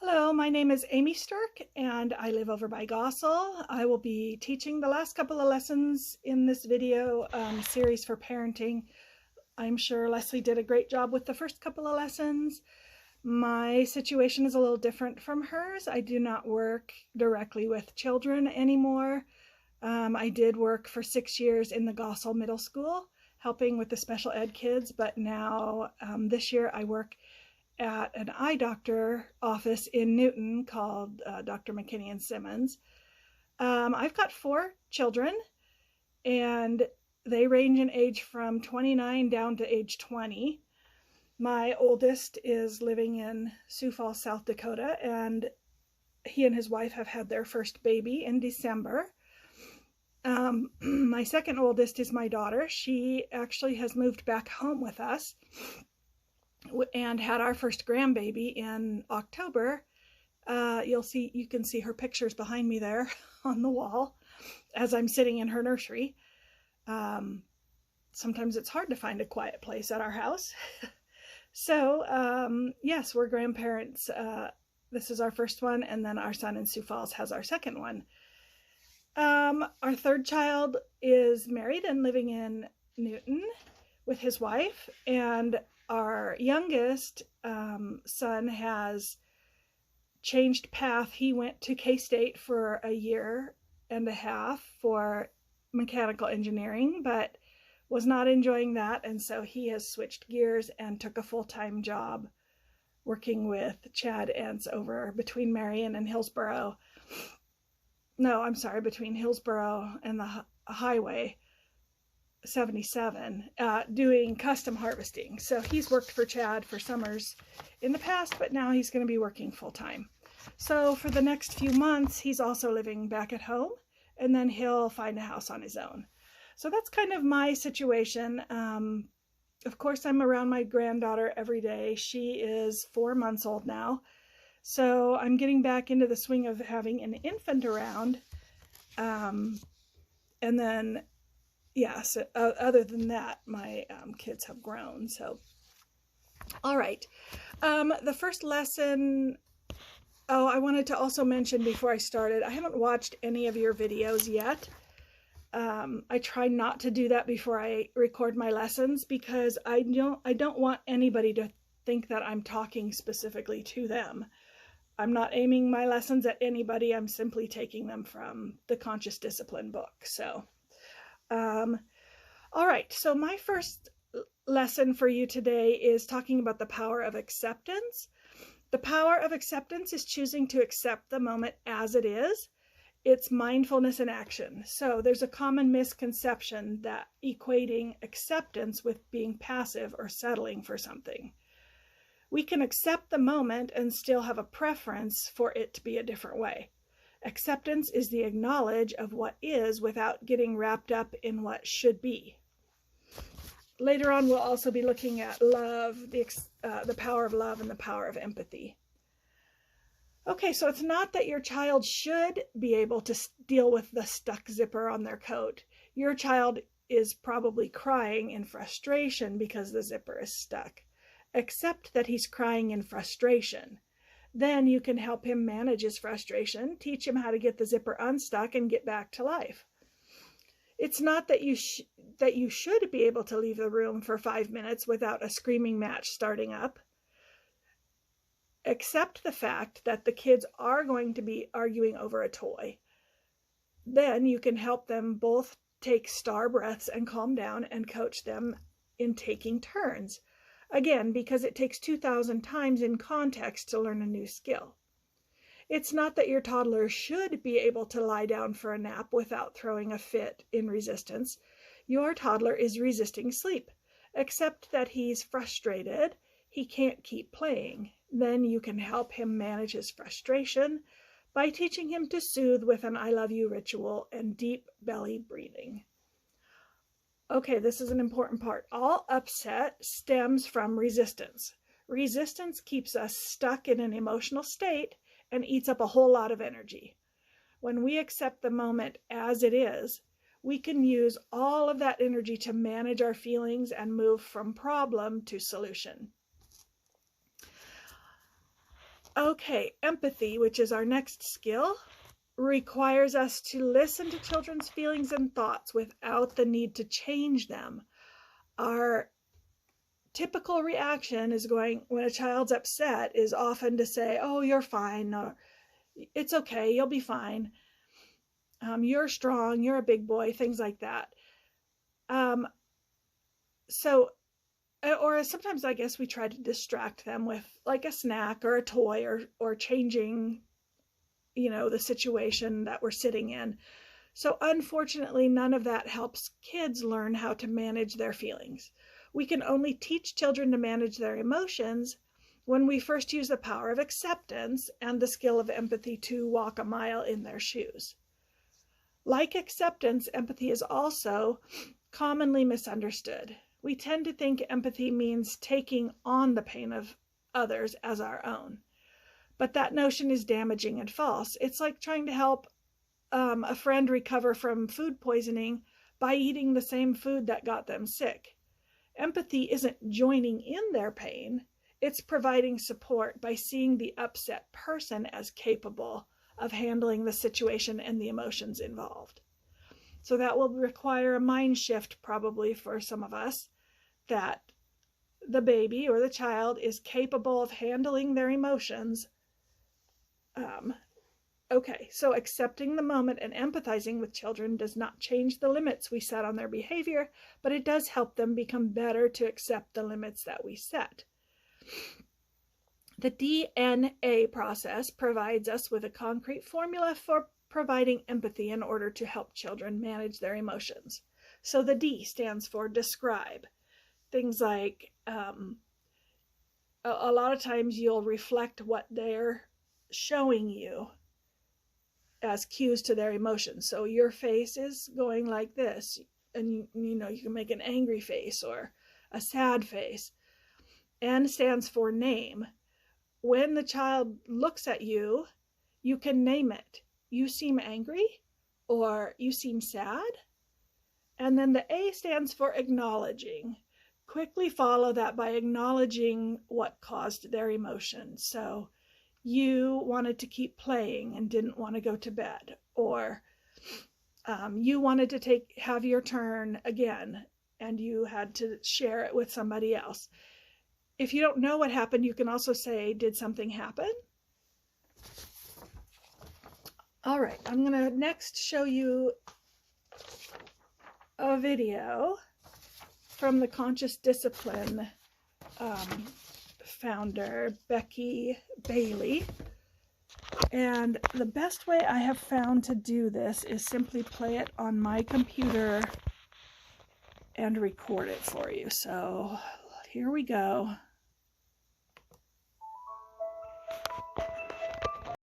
Hello, my name is Amy Sturck and I live over by Gossel. I will be teaching the last couple of lessons in this video series for parenting. I'm sure Leslie did a great job with the first couple of lessons. My situation is a little different from hers. I do not work directly with children anymore. I did work for 6 years in the Gossel Middle School, helping with the special ed kids, but now this year I work at an eye doctor office in Newton called Dr. McKinney and Simmons. I've got 4 children and they range in age from 29 down to age 20. My oldest is living in Sioux Falls, South Dakota, and he and his wife have had their first baby in December. My second oldest is my daughter. She actually has moved back home with us and had our first grandbaby in October. You can see her pictures behind me there on the wall as I'm sitting in her nursery. Sometimes it's hard to find a quiet place at our house. So yes, we're grandparents. This is our first one, and then our son in Sioux Falls has our second one. Our third child is married and living in Newton with his wife, and our youngest son has changed path. He went to K-State for a year and a half for mechanical engineering, but was not enjoying that, and so he has switched gears and took a full-time job working with Chad Ents over between Marion and Hillsboro. No, I'm sorry, between Hillsboro and the highway 77, doing custom harvesting. So he's worked for Chad for summers in the past, but now he's going to be working full-time. So for the next few months, he's also living back at home, and then he'll find a house on his own. So that's kind of my situation. Of course, I'm around my granddaughter every day. She is 4 months old now. So I'm getting back into the swing of having an infant around. And then yes, other than that, my kids have grown. So, all right. The first lesson, I wanted to also mention before I started, I haven't watched any of your videos yet. I try not to do that before I record my lessons because I don't want anybody to think that I'm talking specifically to them. I'm not aiming my lessons at anybody. I'm simply taking them from the Conscious Discipline book. So, all right, so my first lesson for you today is talking about the power of acceptance. The power of acceptance is choosing to accept the moment as it is. It's mindfulness in action. So there's a common misconception that equating acceptance with being passive or settling for something. We can accept the moment and still have a preference for it to be a different way. Acceptance is the acknowledge of what is without getting wrapped up in what should be. Later on, we'll also be looking at love, the power of love and the power of empathy. Okay, so it's not that your child should be able to deal with the stuck zipper on their coat. Your child is probably crying in frustration because the zipper is stuck. Accept that he's crying in frustration. Then you can help him manage his frustration, teach him how to get the zipper unstuck and get back to life. It's not that you should be able to leave the room for 5 minutes without a screaming match starting up. Accept the fact that the kids are going to be arguing over a toy. Then you can help them both take star breaths and calm down and coach them in taking turns. Again, because it takes 2,000 times in context to learn a new skill. It's not that your toddler should be able to lie down for a nap without throwing a fit in resistance. Your toddler is resisting sleep. Accept that he's frustrated. He can't keep playing. Then you can help him manage his frustration by teaching him to soothe with an I love you ritual and deep belly breathing. Okay, this is an important part. All upset stems from resistance. Resistance keeps us stuck in an emotional state and eats up a whole lot of energy. When we accept the moment as it is, we can use all of that energy to manage our feelings and move from problem to solution. Okay, empathy, which is our next skill, requires us to listen to children's feelings and thoughts without the need to change them. Our typical reaction is going, when a child's upset, is often to say, oh, you're fine, or it's okay, you'll be fine, you're strong, you're a big boy, things like that. Or sometimes I guess we try to distract them with like a snack or a toy, or changing, the situation that we're sitting in. So unfortunately, none of that helps kids learn how to manage their feelings. We can only teach children to manage their emotions when we first use the power of acceptance and the skill of empathy to walk a mile in their shoes. Like acceptance, empathy is also commonly misunderstood. We tend to think empathy means taking on the pain of others as our own. But that notion is damaging and false. It's like trying to help a friend recover from food poisoning by eating the same food that got them sick. Empathy isn't joining in their pain. It's providing support by seeing the upset person as capable of handling the situation and the emotions involved. So that will require a mind shift probably for some of us, that the baby or the child is capable of handling their emotions. Okay, so accepting the moment and empathizing with children does not change the limits we set on their behavior, but it does help them become better to accept the limits that we set. The DNA process provides us with a concrete formula for providing empathy in order to help children manage their emotions. So the D stands for describe. Things like, a lot of times you'll reflect what they're showing you as cues to their emotions. So your face is going like this, and you can make an angry face or a sad face. N stands for name. When the child looks at you, you can name it. You seem angry, or you seem sad. And then the A stands for acknowledging. Quickly follow that by acknowledging what caused their emotion. So you wanted to keep playing and didn't want to go to bed, or you wanted to have your turn again and you had to share it with somebody else. If you don't know what happened, you can also say, did something happen? All right, I'm going to next show you a video from the Conscious Discipline founder, Becky Bailey. And the best way I have found to do this is simply play it on my computer and record it for you. So here we go.